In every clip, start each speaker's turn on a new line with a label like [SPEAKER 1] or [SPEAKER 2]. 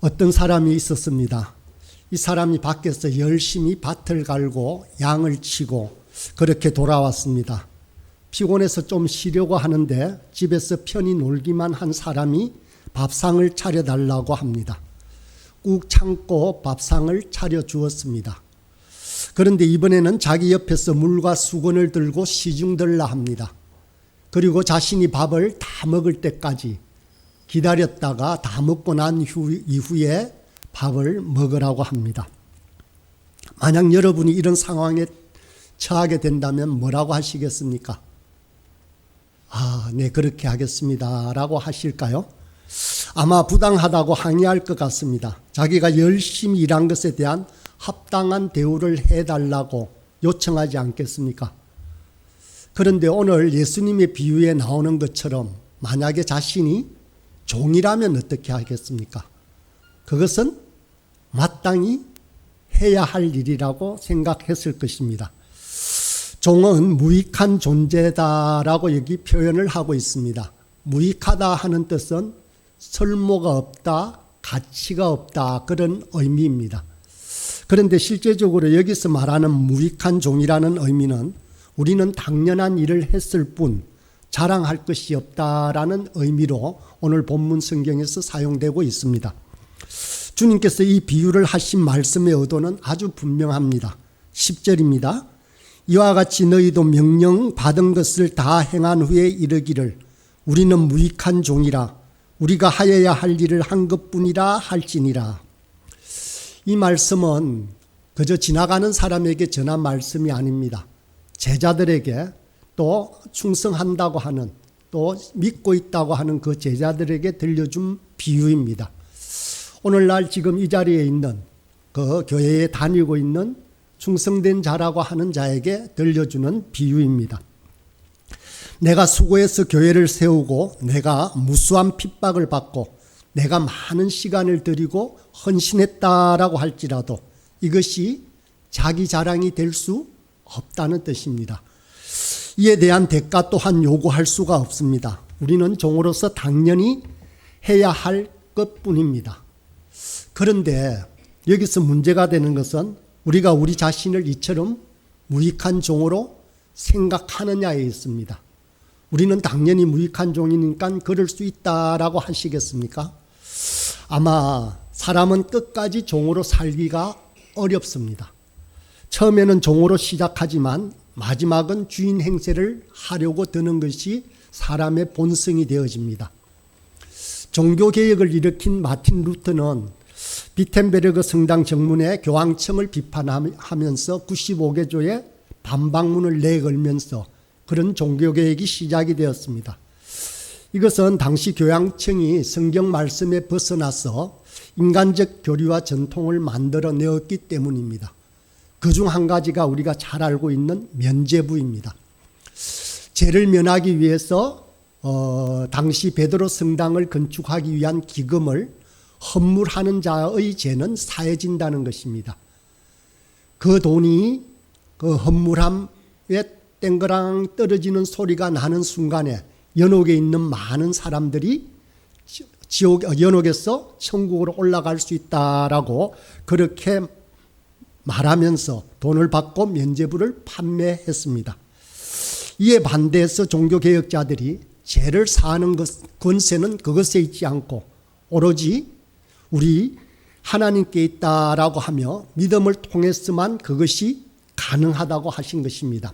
[SPEAKER 1] 어떤 사람이 있었습니다. 이 사람이 밖에서 열심히 밭을 갈고 양을 치고 그렇게 돌아왔습니다. 피곤해서 좀 쉬려고 하는데 집에서 편히 놀기만 한 사람이 밥상을 차려달라고 합니다. 꾹 참고 밥상을 차려주었습니다. 그런데 이번에는 자기 옆에서 물과 수건을 들고 시중들라 합니다. 그리고 자신이 밥을 다 먹을 때까지 기다렸다가 다 먹고 난 이후에 밥을 먹으라고 합니다. 만약 여러분이 이런 상황에 처하게 된다면 뭐라고 하시겠습니까? 네, 그렇게 하겠습니다 라고 하실까요? 아마 부당하다고 항의할 것 같습니다. 자기가 열심히 일한 것에 대한 합당한 대우를 해달라고 요청하지 않겠습니까? 그런데 오늘 예수님의 비유에 나오는 것처럼 만약에 자신이 종이라면 어떻게 하겠습니까? 그것은 마땅히 해야 할 일이라고 생각했을 것입니다. 종은 무익한 존재다라고 여기 표현을 하고 있습니다. 무익하다 하는 뜻은 설모가 없다, 가치가 없다 그런 의미입니다. 그런데 실제적으로 여기서 말하는 무익한 종이라는 의미는 우리는 당연한 일을 했을 뿐 자랑할 것이 없다라는 의미로 오늘 본문 성경에서 사용되고 있습니다. 주님께서 이 비유를 하신 말씀의 의도는 아주 분명합니다. 10절입니다. 이와 같이 너희도 명령 받은 것을 다 행한 후에 이르기를 우리는 무익한 종이라 우리가 하여야 할 일을 한 것뿐이라 할지니라. 이 말씀은 그저 지나가는 사람에게 전한 말씀이 아닙니다. 제자들에게 또 충성한다고 하는 또 믿고 있다고 하는 그 제자들에게 들려준 비유입니다. 오늘날 지금 이 자리에 있는 그 교회에 다니고 있는 충성된 자라고 하는 자에게 들려주는 비유입니다. 내가 수고해서 교회를 세우고 내가 무수한 핍박을 받고 내가 많은 시간을 들이고 헌신했다라고 할지라도 이것이 자기 자랑이 될 수 없다는 뜻입니다. 이에 대한 대가 또한 요구할 수가 없습니다. 우리는 종으로서 당연히 해야 할 것뿐입니다. 그런데 여기서 문제가 되는 것은 우리가 우리 자신을 이처럼 무익한 종으로 생각하느냐에 있습니다. 우리는 당연히 무익한 종이니까 그럴 수 있다라고 하시겠습니까? 아마 사람은 끝까지 종으로 살기가 어렵습니다. 처음에는 종으로 시작하지만 마지막은 주인 행세를 하려고 드는 것이 사람의 본성이 되어집니다. 종교개혁을 일으킨 마틴 루터는 비텐베르그 성당 정문에 교황청을 비판하면서 95개조의 반박문을 내걸면서 그런 종교개혁이 시작이 되었습니다. 이것은 당시 교황청이 성경 말씀에 벗어나서 인간적 교리와 전통을 만들어내었기 때문입니다. 그중 한 가지가 우리가 잘 알고 있는 면죄부입니다. 죄를 면하기 위해서 당시 베드로 성당을 건축하기 위한 기금을 헌물하는 자의 죄는 사해진다는 것입니다. 그 돈이 그 헌물함에 땡그랑 떨어지는 소리가 나는 순간에 연옥에 있는 많은 사람들이 연옥에서 천국으로 올라갈 수 있다라고 그렇게 말하면서 돈을 받고 면죄부를 판매했습니다. 이에 반대해서 종교개혁자들이 죄를 사하는 권세는 그것에 있지 않고 오로지 우리 하나님께 있다라고 하며 믿음을 통해서만 그것이 가능하다고 하신 것입니다.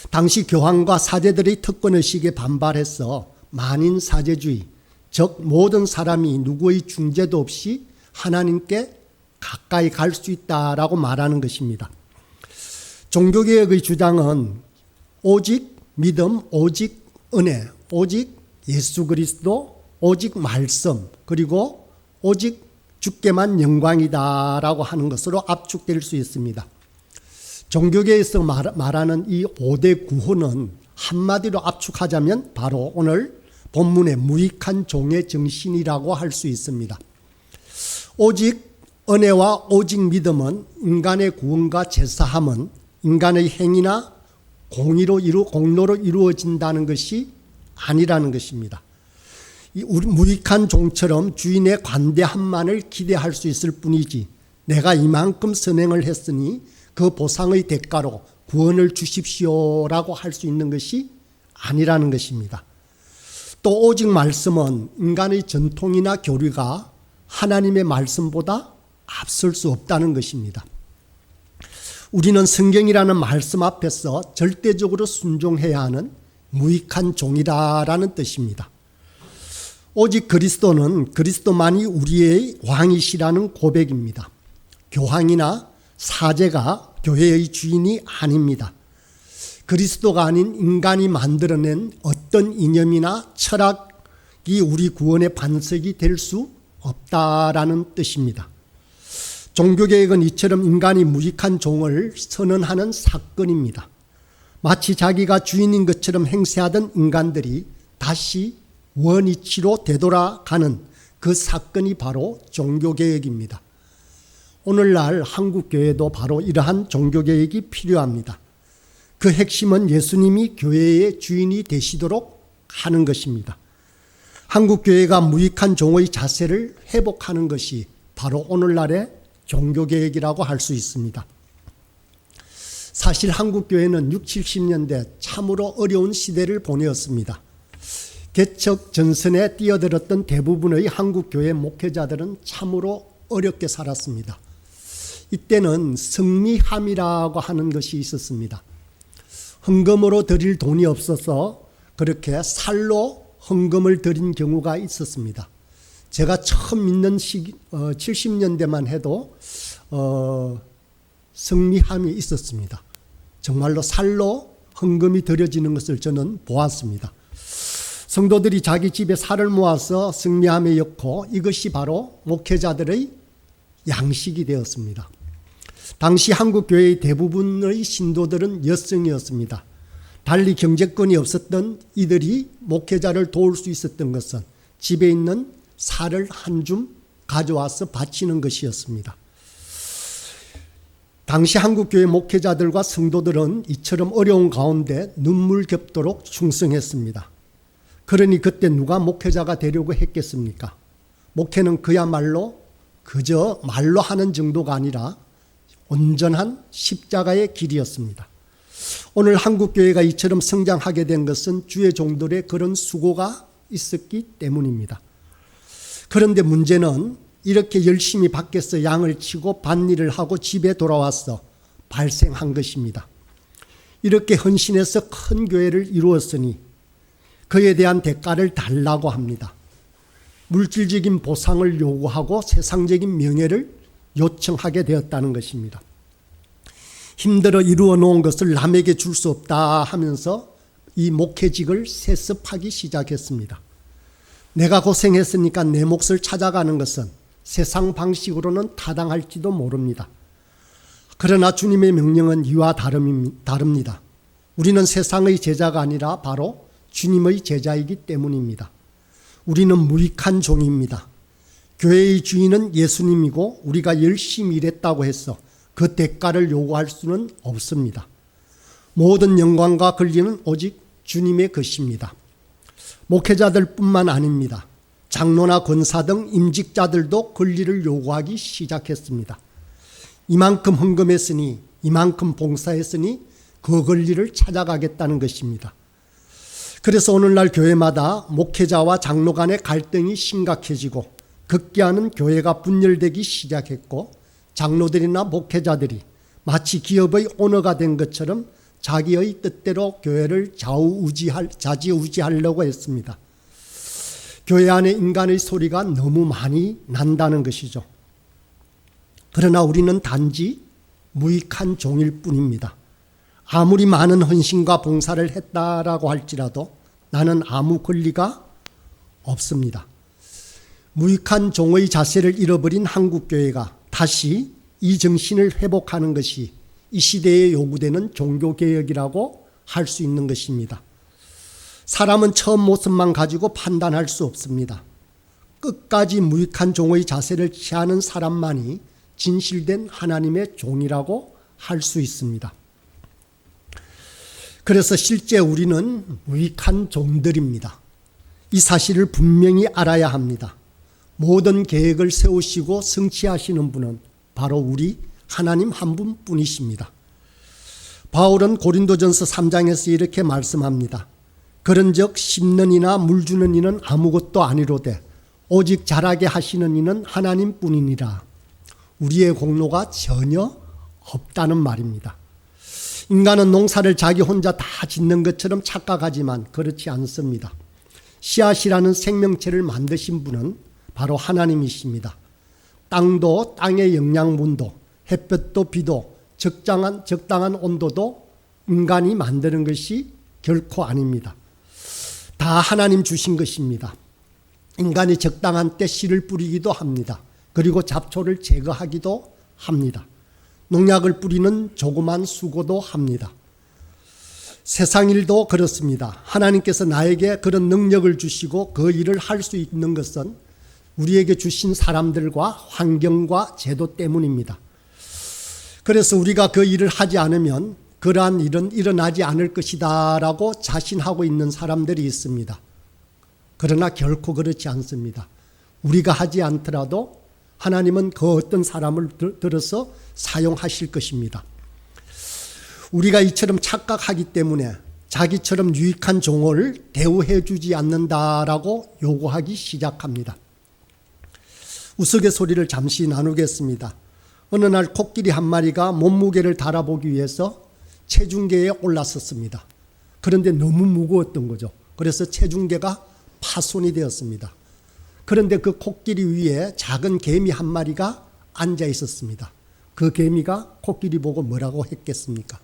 [SPEAKER 1] 당시 교황과 사제들의 특권의식에 반발해서 만인사제주의, 즉 모든 사람이 누구의 중재도 없이 하나님께 가까이 갈 수 있다라고 말하는 것입니다. 종교개혁의 주장은 오직 믿음, 오직 은혜, 오직 예수 그리스도, 오직 말씀, 그리고 오직 주께만 영광이다라고 하는 것으로 압축될 수 있습니다. 종교계에서 말하는 이 5대 구호는 한마디로 압축하자면 바로 오늘 본문의 무익한 종의 정신이라고 할 수 있습니다. 오직 은혜와 오직 믿음은 인간의 구원과 제사함은 인간의 행위나 공로로 이루어진다는 것이 아니라는 것입니다. 우리 무익한 종처럼 주인의 관대함만을 기대할 수 있을 뿐이지 내가 이만큼 선행을 했으니 그 보상의 대가로 구원을 주십시오라고 할 수 있는 것이 아니라는 것입니다. 또 오직 말씀은 인간의 전통이나 교리가 하나님의 말씀보다 앞설 수 없다는 것입니다. 우리는 성경이라는 말씀 앞에서 절대적으로 순종해야 하는 무익한 종이라는 뜻입니다. 오직 그리스도는 그리스도만이 우리의 왕이시라는 고백입니다. 교황이나 사제가 교회의 주인이 아닙니다. 그리스도가 아닌 인간이 만들어낸 어떤 이념이나 철학이 우리 구원의 반석이 될 수 없다라는 뜻입니다. 종교개혁은 이처럼 인간이 무익한 종을 선언하는 사건입니다. 마치 자기가 주인인 것처럼 행세하던 인간들이 다시 원위치로 되돌아가는 그 사건이 바로 종교개혁입니다. 오늘날 한국교회도 바로 이러한 종교개혁이 필요합니다. 그 핵심은 예수님이 교회의 주인이 되시도록 하는 것입니다. 한국교회가 무익한 종의 자세를 회복하는 것이 바로 오늘날의 종교개혁이라고 할 수 있습니다. 사실 한국교회는 60, 70년대 참으로 어려운 시대를 보내었습니다. 개척 전선에 뛰어들었던 대부분의 한국교회 목회자들은 참으로 어렵게 살았습니다. 이때는 성미함이라고 하는 것이 있었습니다. 헌금으로 드릴 돈이 없어서 그렇게 살로 헌금을 드린 경우가 있었습니다. 제가 처음 믿는 시기 70년대만 해도 성미함이 있었습니다. 정말로 살로 헌금이 드려지는 것을 저는 보았습니다. 성도들이 자기 집에 살을 모아서 성미함에 엮고 이것이 바로 목회자들의 양식이 되었습니다. 당시 한국교회의 대부분의 신도들은 여성이었습니다. 달리 경제권이 없었던 이들이 목회자를 도울 수 있었던 것은 집에 있는 살을 한 줌 가져와서 바치는 것이었습니다. 당시 한국교회 목회자들과 성도들은 이처럼 어려운 가운데 눈물겹도록 충성했습니다. 그러니 그때 누가 목회자가 되려고 했겠습니까? 목회는 그야말로 그저 말로 하는 정도가 아니라 온전한 십자가의 길이었습니다. 오늘 한국교회가 이처럼 성장하게 된 것은 주의 종들의 그런 수고가 있었기 때문입니다. 그런데 문제는 이렇게 열심히 밖에서 양을 치고 밭일을 하고 집에 돌아와서 발생한 것입니다. 이렇게 헌신해서 큰 교회를 이루었으니 그에 대한 대가를 달라고 합니다. 물질적인 보상을 요구하고 세상적인 명예를 요청하게 되었다는 것입니다. 힘들어 이루어 놓은 것을 남에게 줄 수 없다 하면서 이 목회직을 세습하기 시작했습니다. 내가 고생했으니까 내 몫을 찾아가는 것은 세상 방식으로는 타당할지도 모릅니다. 그러나 주님의 명령은 이와 다릅니다. 우리는 세상의 제자가 아니라 바로 주님의 제자이기 때문입니다. 우리는 무익한 종입니다. 교회의 주인은 예수님이고 우리가 열심히 일했다고 해서 그 대가를 요구할 수는 없습니다. 모든 영광과 권리는 오직 주님의 것입니다. 목회자들뿐만 아닙니다. 장로나 권사 등 임직자들도 권리를 요구하기 시작했습니다. 이만큼 헌금했으니 이만큼 봉사했으니 그 권리를 찾아가겠다는 것입니다. 그래서 오늘날 교회마다 목회자와 장로 간의 갈등이 심각해지고 급기야는 교회가 분열되기 시작했고 장로들이나 목회자들이 마치 기업의 오너가 된 것처럼 자기의 뜻대로 교회를 좌지우지하려고 했습니다. 교회 안에 인간의 소리가 너무 많이 난다는 것이죠. 그러나 우리는 단지 무익한 종일 뿐입니다. 아무리 많은 헌신과 봉사를 했다라고 할지라도 나는 아무 권리가 없습니다. 무익한 종의 자세를 잃어버린 한국교회가 다시 이 정신을 회복하는 것이 이 시대에 요구되는 종교개혁이라고 할 수 있는 것입니다. 사람은 처음 모습만 가지고 판단할 수 없습니다. 끝까지 무익한 종의 자세를 취하는 사람만이 진실된 하나님의 종이라고 할 수 있습니다. 그래서 실제 우리는 무익한 종들입니다. 이 사실을 분명히 알아야 합니다. 모든 계획을 세우시고 성취하시는 분은 바로 우리 하나님 한 분뿐이십니다. 바울은 고린도전서 3장에서 이렇게 말씀합니다. 그런즉 심는 이나 물 주는 이는 아무것도 아니로되 오직 자라게 하시는 이는 하나님뿐이니라. 우리의 공로가 전혀 없다는 말입니다. 인간은 농사를 자기 혼자 다 짓는 것처럼 착각하지만 그렇지 않습니다. 씨앗이라는 생명체를 만드신 분은 바로 하나님이십니다. 땅도 땅의 영양분도 햇볕도 비도 적당한 온도도 인간이 만드는 것이 결코 아닙니다. 다 하나님 주신 것입니다. 인간이 적당한 때 씨를 뿌리기도 합니다. 그리고 잡초를 제거하기도 합니다. 농약을 뿌리는 조그만 수고도 합니다. 세상 일도 그렇습니다. 하나님께서 나에게 그런 능력을 주시고 그 일을 할 수 있는 것은 우리에게 주신 사람들과 환경과 제도 때문입니다. 그래서 우리가 그 일을 하지 않으면 그러한 일은 일어나지 않을 것이다 라고 자신하고 있는 사람들이 있습니다. 그러나 결코 그렇지 않습니다. 우리가 하지 않더라도 하나님은 그 어떤 사람을 들어서 사용하실 것입니다. 우리가 이처럼 착각하기 때문에 자기처럼 유익한 종을 대우해 주지 않는다라고 요구하기 시작합니다. 우스갯소리를 잠시 나누겠습니다. 어느 날 코끼리 한 마리가 몸무게를 달아보기 위해서 체중계에 올랐었습니다. 그런데 너무 무거웠던 거죠. 그래서 체중계가 파손이 되었습니다. 그런데 그 코끼리 위에 작은 개미 한 마리가 앉아 있었습니다. 그 개미가 코끼리 보고 뭐라고 했겠습니까?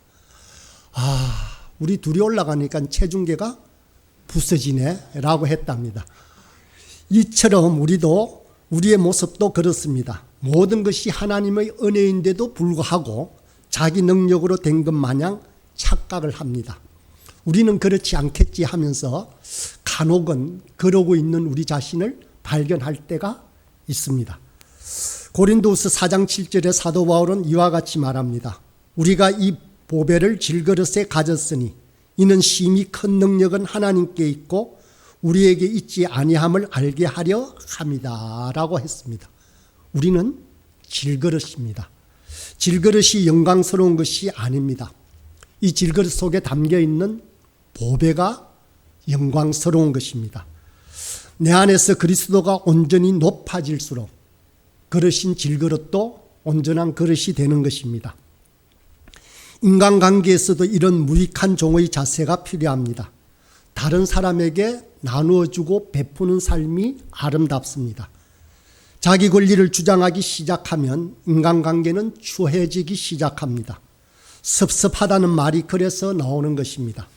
[SPEAKER 1] 우리 둘이 올라가니까 체중계가 부서지네 라고 했답니다. 이처럼 우리의 모습도 그렇습니다. 모든 것이 하나님의 은혜인데도 불구하고 자기 능력으로 된 것 마냥 착각을 합니다. 우리는 그렇지 않겠지 하면서 간혹은 그러고 있는 우리 자신을 발견할 때가 있습니다. 고린도후서 4장 7절에 사도 바울은 이와 같이 말합니다. 우리가 이 보배를 질그릇에 가졌으니 이는 심히 큰 능력은 하나님께 있고 우리에게 있지 아니함을 알게 하려 함이다 라고 했습니다. 우리는 질그릇입니다. 질그릇이 영광스러운 것이 아닙니다. 이 질그릇 속에 담겨있는 보배가 영광스러운 것입니다. 내 안에서 그리스도가 온전히 높아질수록 그릇인 질그릇도 온전한 그릇이 되는 것입니다. 인간관계에서도 이런 무익한 종의 자세가 필요합니다. 다른 사람에게 나누어주고 베푸는 삶이 아름답습니다. 자기 권리를 주장하기 시작하면 인간관계는 추해지기 시작합니다. 섭섭하다는 말이 그래서 나오는 것입니다.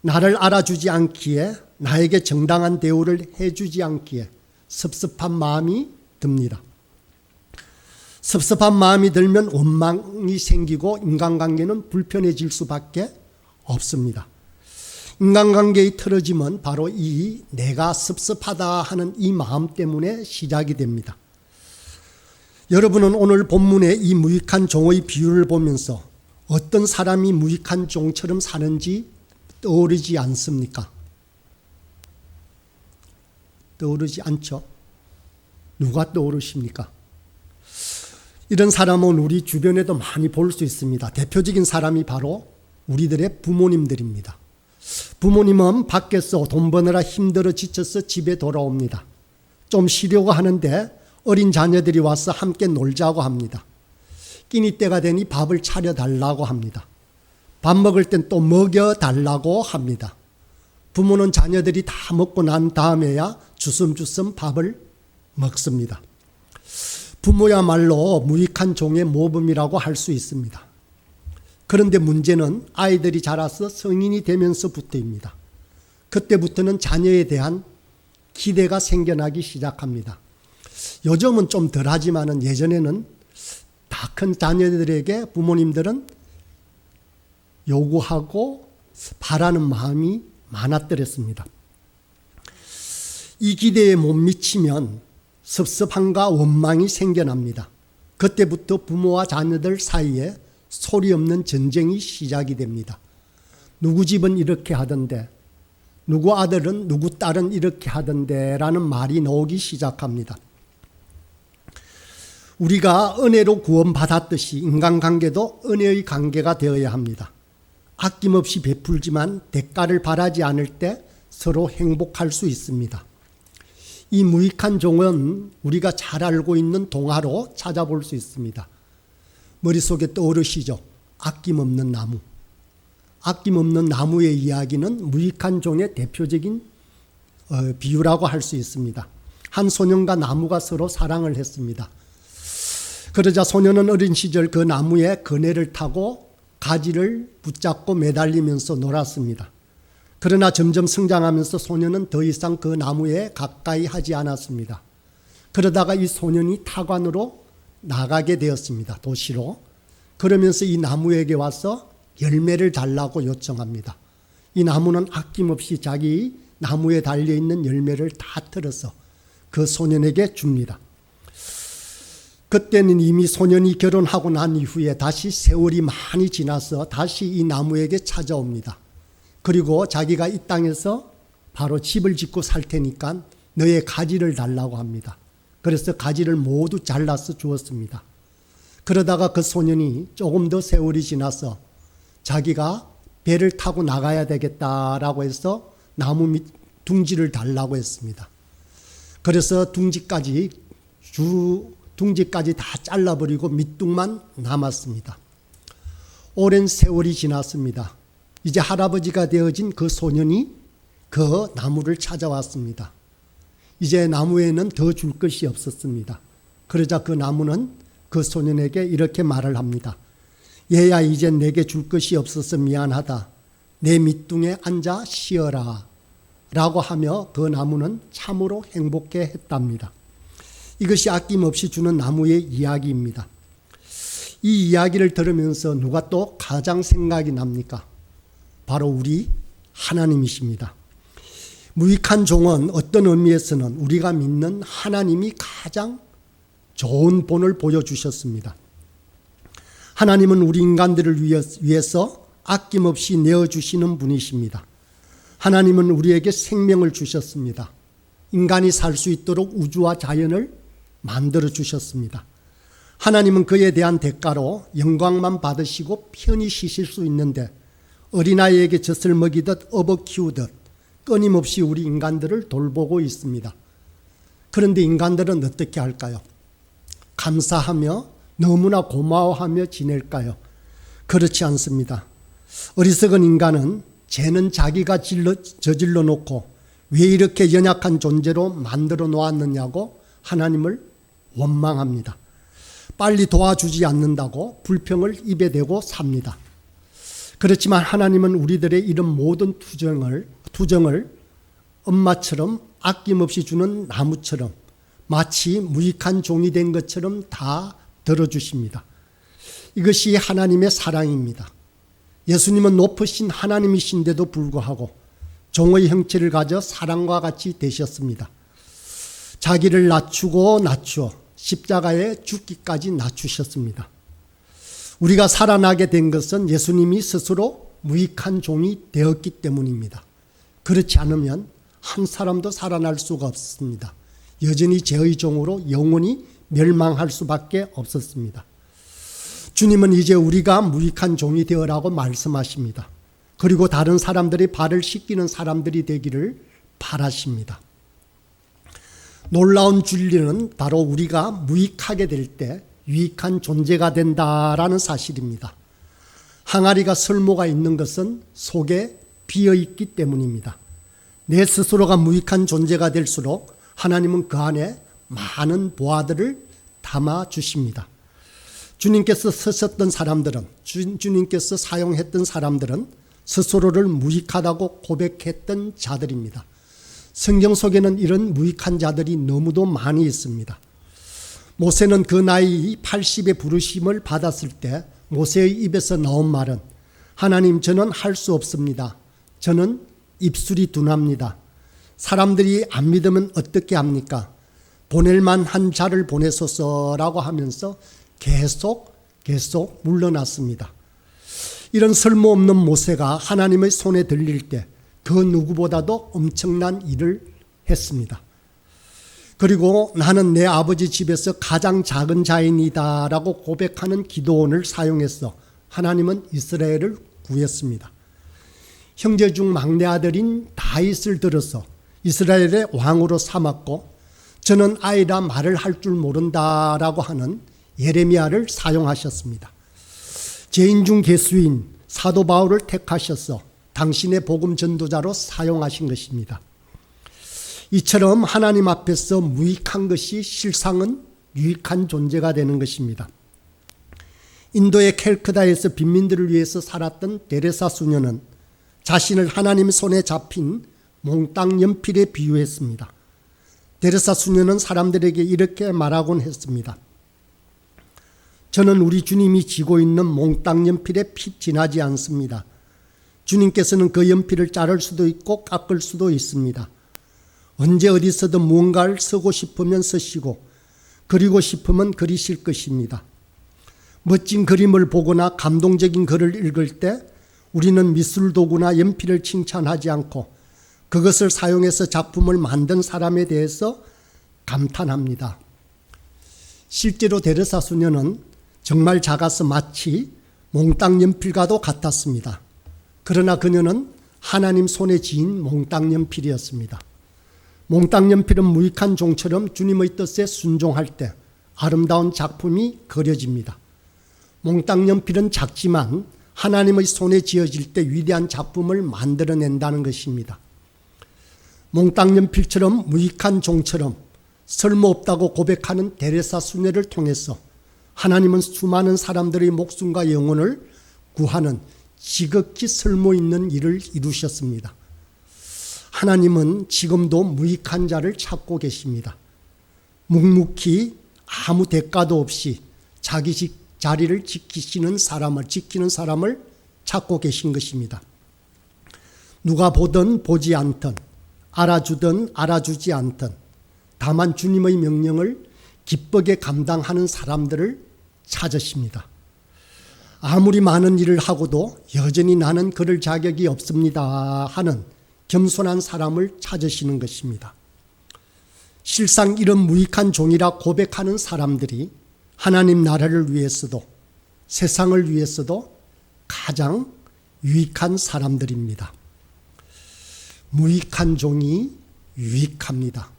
[SPEAKER 1] 나를 알아주지 않기에 나에게 정당한 대우를 해주지 않기에 섭섭한 마음이 듭니다. 섭섭한 마음이 들면 원망이 생기고 인간관계는 불편해질 수밖에 없습니다. 인간관계의 틀어짐은 바로 이 내가 섭섭하다 하는 이 마음 때문에 시작이 됩니다. 여러분은 오늘 본문의 이 무익한 종의 비유를 보면서 어떤 사람이 무익한 종처럼 사는지 떠오르지 않습니까? 떠오르지 않죠? 누가 떠오르십니까? 이런 사람은 우리 주변에도 많이 볼 수 있습니다. 대표적인 사람이 바로 우리들의 부모님들입니다. 부모님은 밖에서 돈 버느라 힘들어 지쳐서 집에 돌아옵니다. 좀 쉬려고 하는데 어린 자녀들이 와서 함께 놀자고 합니다. 끼니 때가 되니 밥을 차려달라고 합니다. 밥 먹을 땐 또 먹여달라고 합니다. 부모는 자녀들이 다 먹고 난 다음에야 주섬주섬 밥을 먹습니다. 부모야말로 무익한 종의 모범이라고 할 수 있습니다. 그런데 문제는 아이들이 자라서 성인이 되면서부터입니다. 그때부터는 자녀에 대한 기대가 생겨나기 시작합니다. 요즘은 좀 덜하지만 예전에는 다 큰 자녀들에게 부모님들은 요구하고 바라는 마음이 많았더랬습니다. 이 기대에 못 미치면 섭섭함과 원망이 생겨납니다. 그때부터 부모와 자녀들 사이에 소리 없는 전쟁이 시작이 됩니다. 누구 집은 이렇게 하던데 누구 아들은 누구 딸은 이렇게 하던데 라는 말이 나오기 시작합니다. 우리가 은혜로 구원받았듯이 인간관계도 은혜의 관계가 되어야 합니다. 아낌없이 베풀지만 대가를 바라지 않을 때 서로 행복할 수 있습니다. 이 무익한 종은 우리가 잘 알고 있는 동화로 찾아볼 수 있습니다. 머릿속에 떠오르시죠? 아낌없는 나무. 아낌없는 나무의 이야기는 무익한 종의 대표적인 비유라고 할 수 있습니다. 한 소년과 나무가 서로 사랑을 했습니다. 그러자 소년은 어린 시절 그 나무에 그네를 타고 가지를 붙잡고 매달리면서 놀았습니다. 그러나 점점 성장하면서 소년은 더 이상 그 나무에 가까이 하지 않았습니다. 그러다가 이 소년이 타관으로 나가게 되었습니다. 도시로. 그러면서 이 나무에게 와서 열매를 달라고 요청합니다. 이 나무는 아낌없이 자기 나무에 달려있는 열매를 다 털어서 그 소년에게 줍니다. 그때는 이미 소년이 결혼하고 난 이후에 다시 세월이 많이 지나서 다시 이 나무에게 찾아옵니다. 그리고 자기가 이 땅에서 바로 집을 짓고 살 테니까 너의 가지를 달라고 합니다. 그래서 가지를 모두 잘라서 주었습니다. 그러다가 그 소년이 조금 더 세월이 지나서 자기가 배를 타고 나가야 되겠다라고 해서 나무 밑 둥지를 달라고 했습니다. 그래서 둥지까지 다 잘라버리고 밑둥만 남았습니다. 오랜 세월이 지났습니다. 이제 할아버지가 되어진 그 소년이 그 나무를 찾아왔습니다. 이제 나무에는 더 줄 것이 없었습니다. 그러자 그 나무는 그 소년에게 이렇게 말을 합니다. 얘야, 이제 내게 줄 것이 없어서 미안하다. 내 밑둥에 앉아 쉬어라. 라고 하며 그 나무는 참으로 행복해 했답니다. 이것이 아낌없이 주는 나무의 이야기입니다. 이 이야기를 들으면서 누가 또 가장 생각이 납니까? 바로 우리 하나님이십니다. 무익한 종은 어떤 의미에서는 우리가 믿는 하나님이 가장 좋은 본을 보여주셨습니다. 하나님은 우리 인간들을 위해서 아낌없이 내어주시는 분이십니다. 하나님은 우리에게 생명을 주셨습니다. 인간이 살 수 있도록 우주와 자연을 만들어 주셨습니다. 하나님은 그에 대한 대가로 영광만 받으시고 편히 쉬실 수 있는데 어린아이에게 젖을 먹이듯 업어 키우듯 끊임없이 우리 인간들을 돌보고 있습니다. 그런데 인간들은 어떻게 할까요? 감사하며 너무나 고마워하며 지낼까요? 그렇지 않습니다. 어리석은 인간은 죄는 자기가 저질러 놓고 왜 이렇게 연약한 존재로 만들어 놓았느냐고 하나님을 원망합니다. 빨리 도와주지 않는다고 불평을 입에 대고 삽니다. 그렇지만 하나님은 우리들의 이런 모든 투정을 엄마처럼 아낌없이 주는 나무처럼 마치 무익한 종이 된 것처럼 다 들어주십니다. 이것이 하나님의 사랑입니다. 예수님은 높으신 하나님이신데도 불구하고 종의 형체를 가져 사람과 같이 되셨습니다. 자기를 낮추어 십자가에 죽기까지 낮추셨습니다. 우리가 살아나게 된 것은 예수님이 스스로 무익한 종이 되었기 때문입니다. 그렇지 않으면 한 사람도 살아날 수가 없습니다. 여전히 죄의 종으로 영원히 멸망할 수밖에 없었습니다. 주님은 이제 우리가 무익한 종이 되어라고 말씀하십니다. 그리고 다른 사람들의 발을 씻기는 사람들이 되기를 바라십니다. 놀라운 진리는 바로 우리가 무익하게 될 때 유익한 존재가 된다라는 사실입니다. 항아리가 설모가 있는 것은 속에 비어있기 때문입니다. 내 스스로가 무익한 존재가 될수록 하나님은 그 안에 많은 보화들을 담아 주십니다. 주님께서 쓰셨던 사람들은, 주님께서 사용했던 사람들은 스스로를 무익하다고 고백했던 자들입니다. 성경 속에는 이런 무익한 자들이 너무도 많이 있습니다. 모세는 그 나이 80의 부르심을 받았을 때 모세의 입에서 나온 말은 하나님, 저는 할 수 없습니다. 저는 입술이 둔합니다. 사람들이 안 믿으면 어떻게 합니까? 보낼 만한 자를 보내소서라고 하면서 계속 물러났습니다. 이런 설모없는 모세가 하나님의 손에 들릴 때 그 누구보다도 엄청난 일을 했습니다. 그리고 나는 내 아버지 집에서 가장 작은 자인이다라고 고백하는 기도원을 사용해서 하나님은 이스라엘을 구했습니다. 형제 중 막내 아들인 다윗을 들어서 이스라엘의 왕으로 삼았고 저는 아이라 말을 할 줄 모른다라고 하는 예레미야를 사용하셨습니다. 죄인 중 괴수인 사도 바울을 택하셔서 당신의 복음 전도자로 사용하신 것입니다. 이처럼 하나님 앞에서 무익한 것이 실상은 유익한 존재가 되는 것입니다. 인도의 캘크다에서 빈민들을 위해서 살았던 데레사 수녀는 자신을 하나님 손에 잡힌 몽땅 연필에 비유했습니다. 데레사 수녀는 사람들에게 이렇게 말하곤 했습니다. 저는 우리 주님이 쥐고 있는 몽땅 연필에 피 지나지 않습니다. 주님께서는 그 연필을 자를 수도 있고 깎을 수도 있습니다. 언제 어디서든 무언가를 쓰고 싶으면 쓰시고 그리고 싶으면 그리실 것입니다. 멋진 그림을 보거나 감동적인 글을 읽을 때 우리는 미술 도구나 연필을 칭찬하지 않고 그것을 사용해서 작품을 만든 사람에 대해서 감탄합니다. 실제로 데레사 수녀는 정말 작아서 마치 몽땅 연필과도 같았습니다. 그러나 그녀는 하나님 손에 쥐인 몽땅 연필이었습니다. 몽땅 연필은 무익한 종처럼 주님의 뜻에 순종할 때 아름다운 작품이 그려집니다. 몽땅 연필은 작지만 하나님의 손에 쥐어질 때 위대한 작품을 만들어낸다는 것입니다. 몽땅 연필처럼 무익한 종처럼 쓸모없다고 고백하는 데레사 수녀를 통해서 하나님은 수많은 사람들의 목숨과 영혼을 구하는 지극히 쓸모있는 일을 이루셨습니다. 하나님은 지금도 무익한 자를 찾고 계십니다. 묵묵히 아무 대가도 없이 자기 자리를 지키는 사람을 찾고 계신 것입니다. 누가 보든 보지 않든 알아주든 알아주지 않든 다만 주님의 명령을 기쁘게 감당하는 사람들을 찾으십니다. 아무리 많은 일을 하고도 여전히 나는 그럴 자격이 없습니다 하는 겸손한 사람을 찾으시는 것입니다. 실상 이런 무익한 종이라 고백하는 사람들이 하나님 나라를 위해서도 세상을 위해서도 가장 유익한 사람들입니다. 무익한 종이 유익합니다.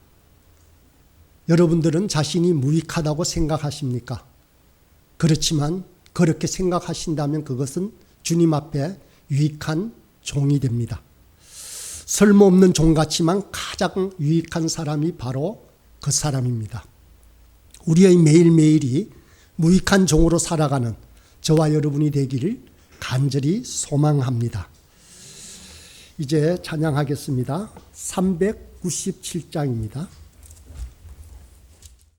[SPEAKER 1] 여러분들은 자신이 무익하다고 생각하십니까? 그렇지만 그렇게 생각하신다면 그것은 주님 앞에 유익한 종이 됩니다. 쓸모없는 종 같지만 가장 유익한 사람이 바로 그 사람입니다. 우리의 매일매일이 무익한 종으로 살아가는 저와 여러분이 되기를 간절히 소망합니다. 이제 찬양하겠습니다. 397장입니다.